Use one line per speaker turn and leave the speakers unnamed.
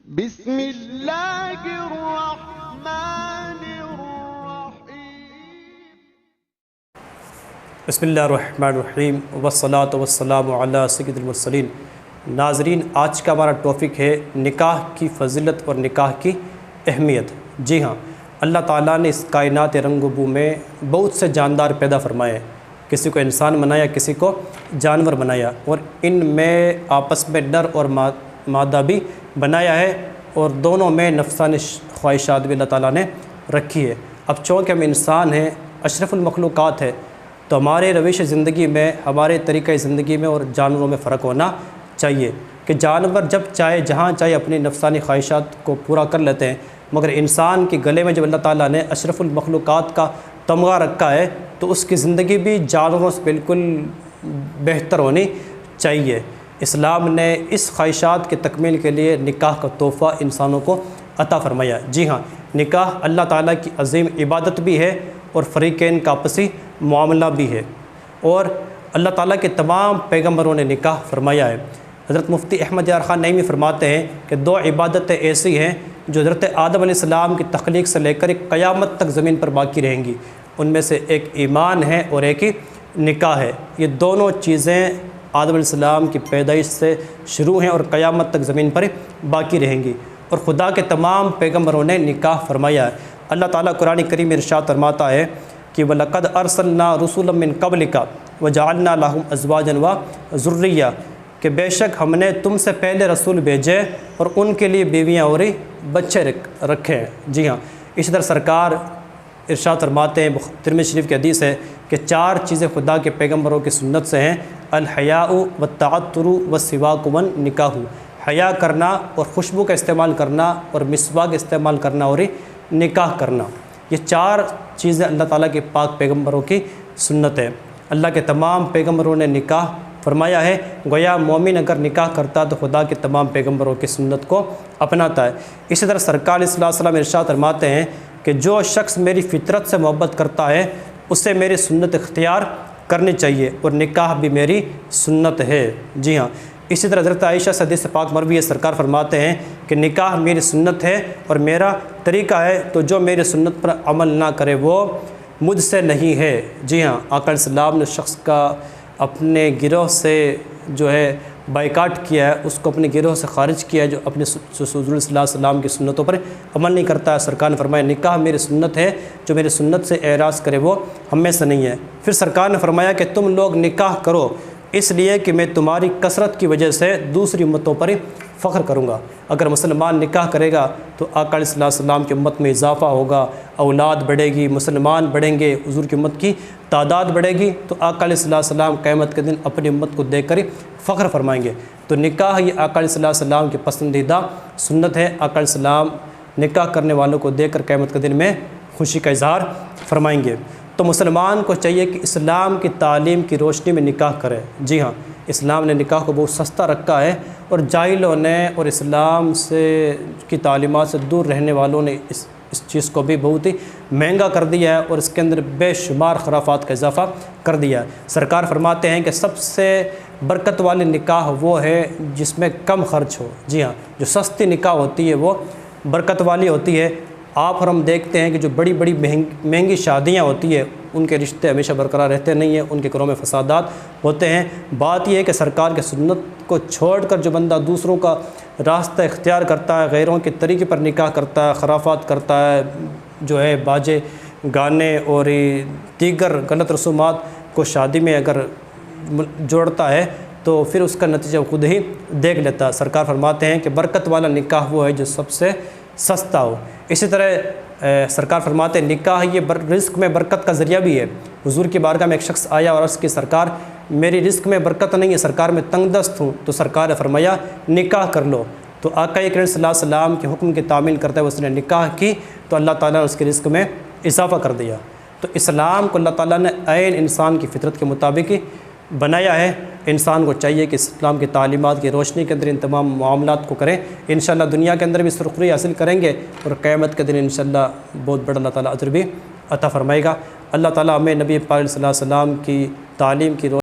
बिस्मिल्लाहिर्रहमानिर्रहीम वस्सलातु वस्सलामु अला सय्यिदिल मुरसलीन। नाज़रीन, आज का हमारा टॉपिक है निकाह की फ़जीलत और निकाह की अहमियत। जी हाँ, अल्लाह ताला ने इस कायनात रंग-बू में बहुत से जानदार पैदा फरमाए। किसी को इंसान बनाया, किसी को जानवर बनाया, और इनमें आपस में नर और मादा भी बनाया है, और दोनों में नफसानी ख्वाहिशात भी अल्लाह ताला ने रखी है। अब चूँकि हम इंसान हैं, अशरफुल मखलूक़ात है, तो हमारे रविश ज़िंदगी में, हमारे तरीक़े ज़िंदगी में और जानवरों में फ़र्क होना चाहिए कि जानवर जब चाहे जहाँ चाहे अपनी नफसानी ख्वाहिशात को पूरा कर लेते हैं, मगर इंसान के गले में जब अल्लाह ताला ने अशरफुल मखलूक़ात का तमगा रखा है तो उसकी ज़िंदगी भी जानवरों से बिल्कुल बेहतर होनी चाहिए। इस्लाम ने इस ख्वाहिशात के तकमील के लिए निकाह का तोहफ़ा इंसानों को अता फ़रमाया। जी हाँ, निकाह अल्लाह ताला की अज़ीम इबादत भी है और फ़रीक़ैन का आपसी मामला भी है, और अल्लाह ताला के तमाम पैगम्बरों ने निकाह फ़रमाया है। हज़रत मुफ्ती अहमद यार ख़ान नईमी फ़रमाते हैं कि दो इबादतें ऐसी हैं जो हज़रत आदम अलैहिस्सलाम की तख्लीक़ से लेकर क़यामत तक ज़मीन पर बाकी रहेंगी। उनमें से एक ईमान है और एक ही निकाह है। ये दोनों चीज़ें आदम अलैहिस्सलाम की पैदाइश से शुरू हैं और क़यामत तक ज़मीन पर बाकी रहेंगी, और ख़ुदा के तमाम पैगम्बरों ने निकाह फ़रमाया है। अल्लाह ताला कुरान करीम में इरशाद फरमाता है कि वलक़द अरसलना रसूलन मिन क़ब्लिका वजअलना लहुम अज़वाजन व ज़ुर्रिय्या, कि बेशक हमने तुमसे पहले रसूल भेजे और उनके लिए बीवियाँ और बच्चे रखे हैं। जी हाँ, इसी तरह सरकार इरशाद फरमाते हैं, तिरमिज़ी शरीफ की हदीस है कि चार चीज़ें खुदा के पैगम्बरों की सुन्नत से हैं, अल हयाउ व तअत्तुरु व सिवाकु वन निकाहु, हया करना और खुशबू का इस्तेमाल करना और मिसवाक इस्तेमाल करना और निकाह करना। ये चार चीज़ें अल्लाह ताला के पाक पैगम्बरों की सुन्नत है। अल्लाह के तमाम पैगम्बरों ने निकाह फरमाया है। गोया मोमिन अगर निकाह करता तो खुदा के तमाम पैगम्बरों की सुन्नत को अपनाता है। इसी तरह सरकार सल्लल्लाहु अलैहि वसल्लम इरशाद फरमाते हैं कि जो शख्स मेरी फ़ितरत से मोहब्बत करता है उसे मेरी सुन्नत इख्तियार करनी चाहिए, और निकाह भी मेरी सुन्नत है। जी हाँ, इसी तरह हज़रत आयशा से हदीस पाक मरवी है, सरकार फरमाते हैं कि निकाह मेरी सुन्नत है और मेरा तरीक़ा है, तो जो मेरी सुन्नत पर अमल ना करे वो मुझसे नहीं है। जी हाँ, आका सल्लल्लाहु ने शख्स का अपने गिरोह से जो है बाइकाट किया है, उसको अपने गिरोह से ख़ारिज किया है, जो अपने रसूल सल्लल्लाहु अलैहि वसल्लम की सुन्नतों पर अमल नहीं करता है। सरकार ने फरमाया निकाह मेरी सुन्नत है, जो मेरी सुन्नत से एराज़ करे वो हम में से नहीं है। फिर सरकार ने फरमाया कि तुम लोग निकाह करो इसलिए कि मैं तुम्हारी कसरत की वजह से दूसरी उम्मतों पर फ़ख्र करूँगा। अगर मुसलमान निकाह करेगा तो आका सल्लल्लाहु अलैहि वसल्लम की उम्मत में इजाफ़ा होगा, औलाद बढ़ेगी, मुसलमान बढ़ेंगे, हुज़ूर की उम्मत की तादाद बढ़ेगी, तो आका सल्लल्लाहु अलैहि वसल्लम क़यामत के दिन अपनी उम्मत को देखकर फ़ख्र फरमाएंगे। तो निकाह ये आका सल्लल्लाहु अलैहि वसल्लम की पसंदीदा सुन्नत है। आका सल्लल्लाहु अलैहि वसल्लम निकाह करने वालों को देखकर क़यामत के दिन में खुशी का इज़हार फरमाएंगे। तो मुसलमान को चाहिए कि इस्लाम की तालीम की रोशनी में निकाह करे। जी हाँ, इस्लाम ने निकाह को बहुत सस्ता रखा है, और जाहिलों ने और इस्लाम से की तालीमात से दूर रहने वालों ने इस चीज़ को भी बहुत ही महंगा कर दिया है, और इसके अंदर बेशुमार खराफात का इजाफ़ा कर दिया है। सरकार फरमाते हैं कि सबसे बरकत वाली निकाह वो है जिसमें कम ख़र्च हो। जी हाँ, जो सस्ती निकाह होती है वो बरकत वाली होती है। आप और हम देखते हैं कि जो बड़ी बड़ी महंगी शादियां होती है उनके रिश्ते हमेशा बरकरार रहते नहीं हैं, उनके घरों में फसादात होते हैं। बात यह है कि सरकार के सुन्नत को छोड़कर जो बंदा दूसरों का रास्ता इख्तियार करता है, गैरों के तरीक़े पर निकाह करता है, खराफात करता है, जो है बाजे गाने और दीगर गलत रसूमात को शादी में अगर जोड़ता है तो फिर उसका नतीजा खुद ही देख लेता है। सरकार फरमाते हैं कि बरकत वाला निकाह वो है जो सबसे सस्ता हो। इसी तरह सरकार फरमाते हैं निकाह ये रिस्क में बरकत का ज़रिया भी है। हुज़ूर की बारगाह में एक शख्स आया और अर्ज़ की सरकार मेरी रिस्क में बरकत नहीं है, सरकार मैं तंगदस्त हूँ। तो सरकार ने फरमाया निकाह कर लो। तो आका करीम सल्लल्लाहु अलैहि वसल्लम के हुक्म की तामील करते हुए उसने निकाह की तो अल्लाह ताला ने उसके रिस्क में इजाफ़ा कर दिया। तो इस्लाम को अल्लाह ताला ने ऐन इंसान की फ़ितरत के मुताबिक ही बनाया है। इंसान को चाहिए कि इस्लाम की तालीमात की रोशनी के अंदर इन तमाम मामलात को करें। इंशाअल्लाह दुनिया के अंदर भी सुरखुरी हासिल करेंगे और क़यामत के दिन इंशाअल्लाह बहुत बड़ा अल्लाह ताला अजर भी अता फ़रमाएगा। अल्लाह ताला हमें नबी पाक सल्लल्लाहु अलैहि वसल्लम की तालीम की